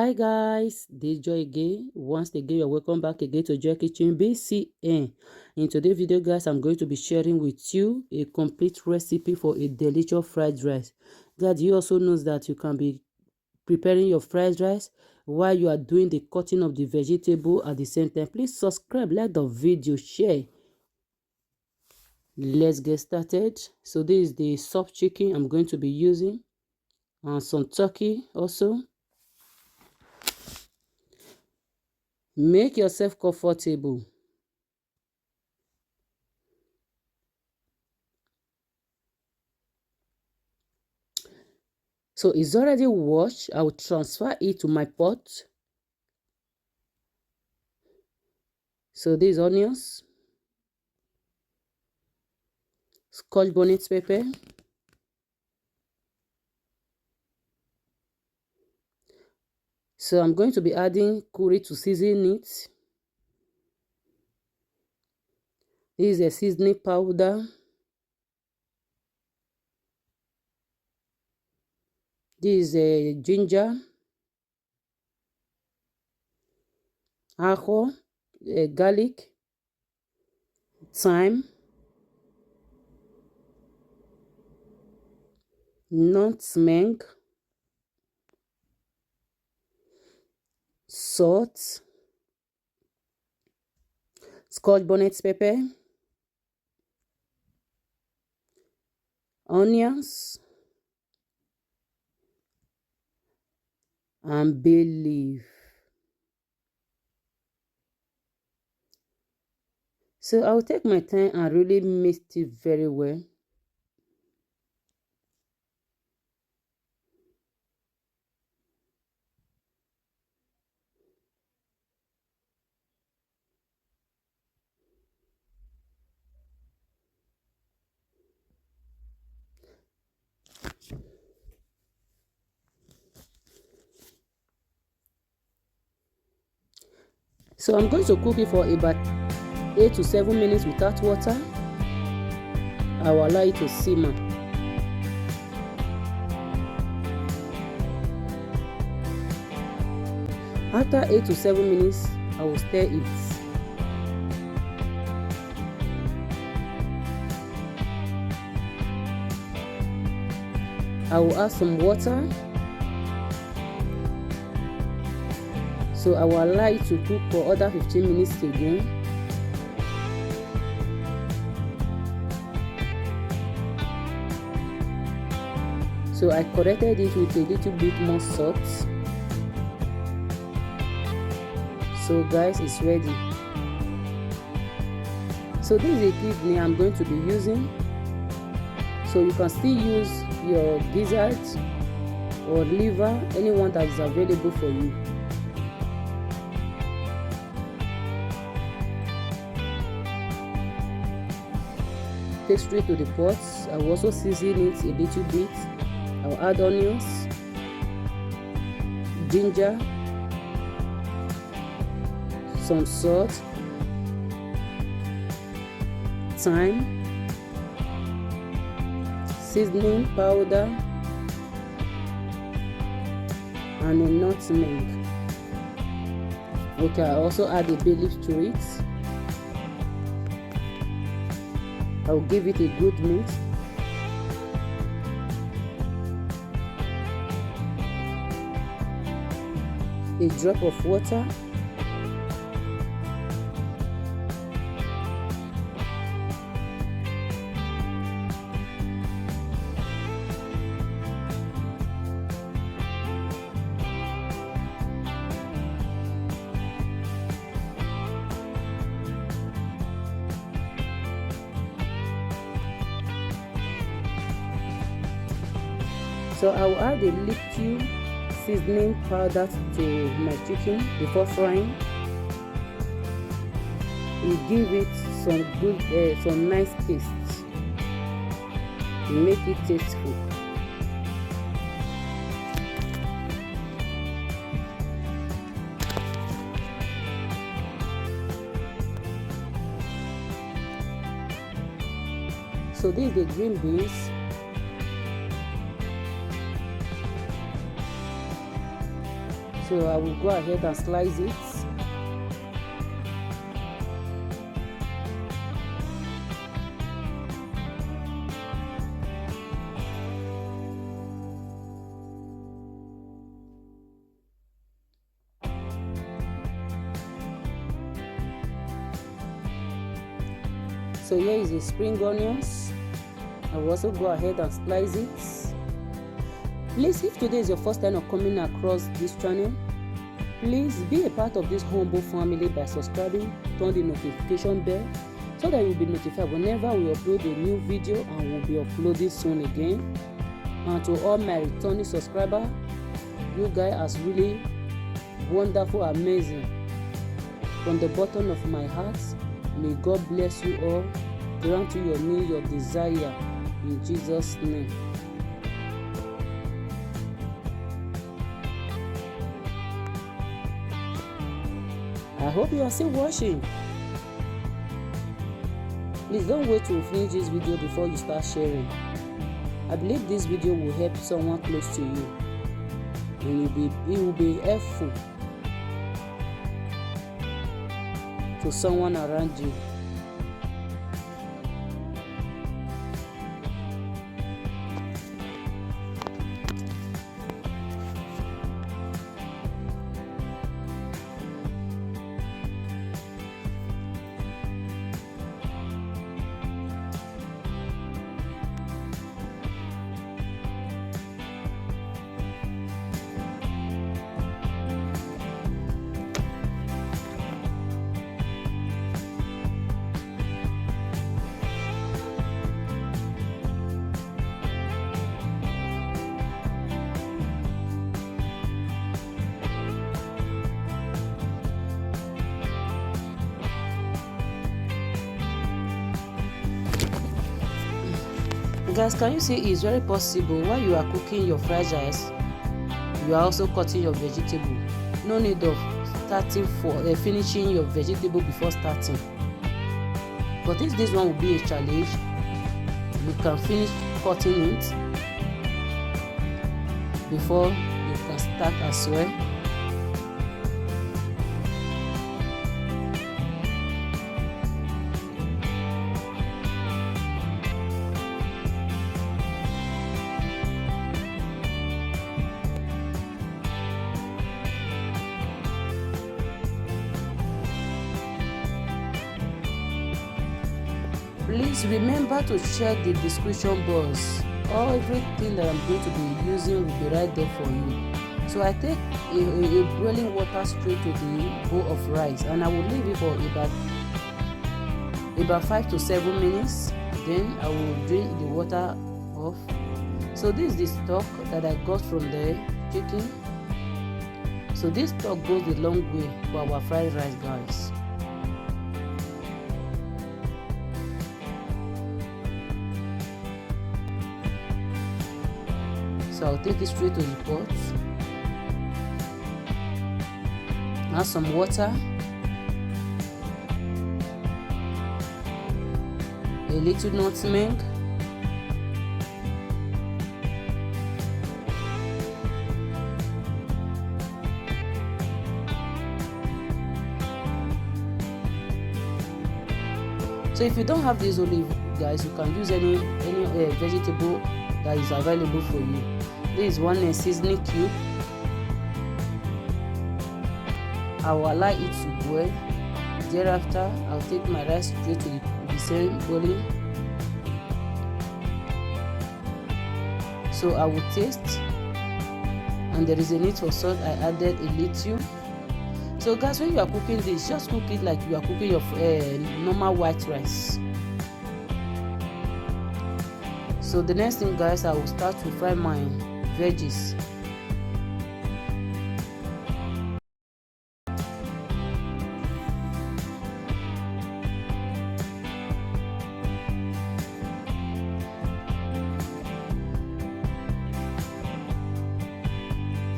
Hi guys, this is Joy again. Once again, you're welcome back again to Joy Kitchen BCN. In today's video, guys, I'm going to be sharing with you a complete recipe for a delicious fried rice. Guys, you also know that you can be preparing your fried rice while you are doing the cutting of the vegetable at the same time. Please subscribe, like the video, share. Let's get started. So this is the soft chicken I'm going to be using, and some turkey also. Make yourself comfortable. So it's already washed. I will transfer it to my pot. So these onions, scotch bonnet pepper, so I'm going to be adding curry to season it. This is a seasoning powder. This is a ginger, ajo, garlic, thyme, nutmeg, salt, scotch bonnet pepper, onions, and bay leaf. So I'll take my time and really mix it very well. So I'm going to cook it for about 8 to 7 minutes without water. I will allow it to simmer. After 8 to 7 minutes, I will stir it. I will add some water. So I will allow it to cook for other 15 minutes again. So I corrected it with a little bit more salt. So guys, it's ready. So this is a kidney I'm going to be using. So you can still use your gizzard or liver, anyone that is available for you. Take straight to the pot. I will also season it a little bit. I will add onions, ginger, some salt, thyme, seasoning powder, and a nutmeg. Okay, I also add a bay leaf to it. I will give it a good mix. A drop of water. So I will add a little seasoning powder to my chicken before frying. It give it some nice taste. Make it tasteful. So this is the green beans. So I will go ahead and slice it. So here is the spring onions. I will also go ahead and slice it. Please, if today is your first time of coming across this channel, please be a part of this humble family by subscribing, turn the notification bell so that you'll be notified whenever we upload a new video, and we'll be uploading soon again. And to all my returning subscribers, you guys are really wonderful, amazing. From the bottom of my heart, may God bless you all, grant you your need, your desire, in Jesus' name. I hope you are still watching. Please don't wait to finish this video before you start sharing. I believe this video will help someone close to you, and it will be helpful to someone around you. Guys, can you see it's very possible while you are cooking your fried rice, you are also cutting your vegetable. No need of finishing your vegetable before starting. But if this one will be a challenge, you can finish cutting it before you can start as well. Please remember to check the description box. Everything that I'm going to be using will be right there for you. So I take a boiling water straight to the bowl of rice, and I will leave it for about 5 to 7 minutes. Then I will drain the water off. So this is the stock that I got from the chicken. So this stock goes a long way for our fried rice, guys. So I'll take it straight to the pot. Add some water, a little nutmeg, so if you don't have this olive, guys, you can use any vegetable that is available for you. This is one seasoning cube. I will allow it to boil. Thereafter, I'll take my rice straight to the same boiling. So I will taste, and there is a need for salt. I added a little. So guys, when you are cooking this, just cook it like you are cooking your normal white rice. So the next thing, guys, I will start to fry my veggies.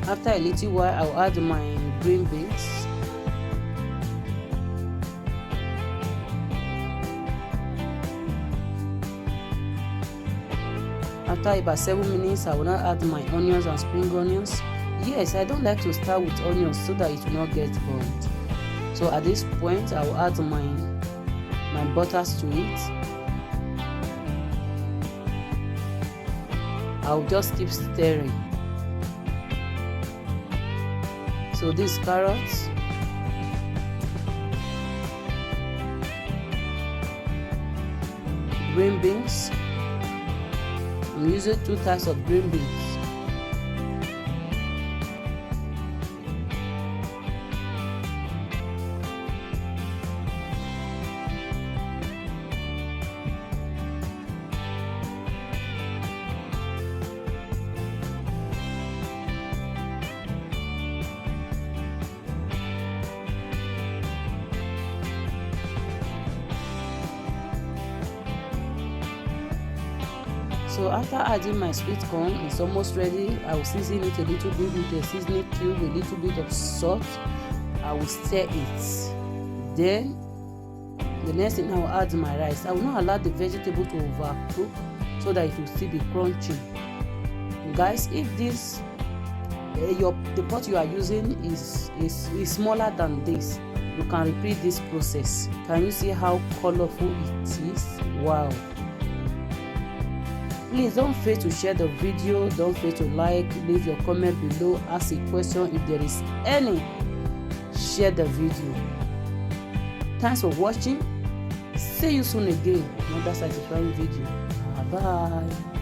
After a little while, I'll add my green beans. After about 7 minutes, I will now add my onions and spring onions. Yes, I don't like to start with onions so that it will not get burnt. So at this point I will add my butters to it. I'll just keep stirring. So these carrots, green beans. I'm using 2 types of green beans. So after adding my sweet corn, it's almost ready. I will season it a little bit with a seasoning cube, a little bit of salt. I will stir it. Then the next thing I will add my rice. I will not allow the vegetable to overcook so that it will still be crunchy. Guys, if this the pot you are using is smaller than this, you can repeat this process. Can you see how colorful it is? Wow. Please don't fail to share the video, don't fail to like, leave your comment below, ask a question if there is any, share the video. Thanks for watching. See you soon again, another satisfying video. Bye.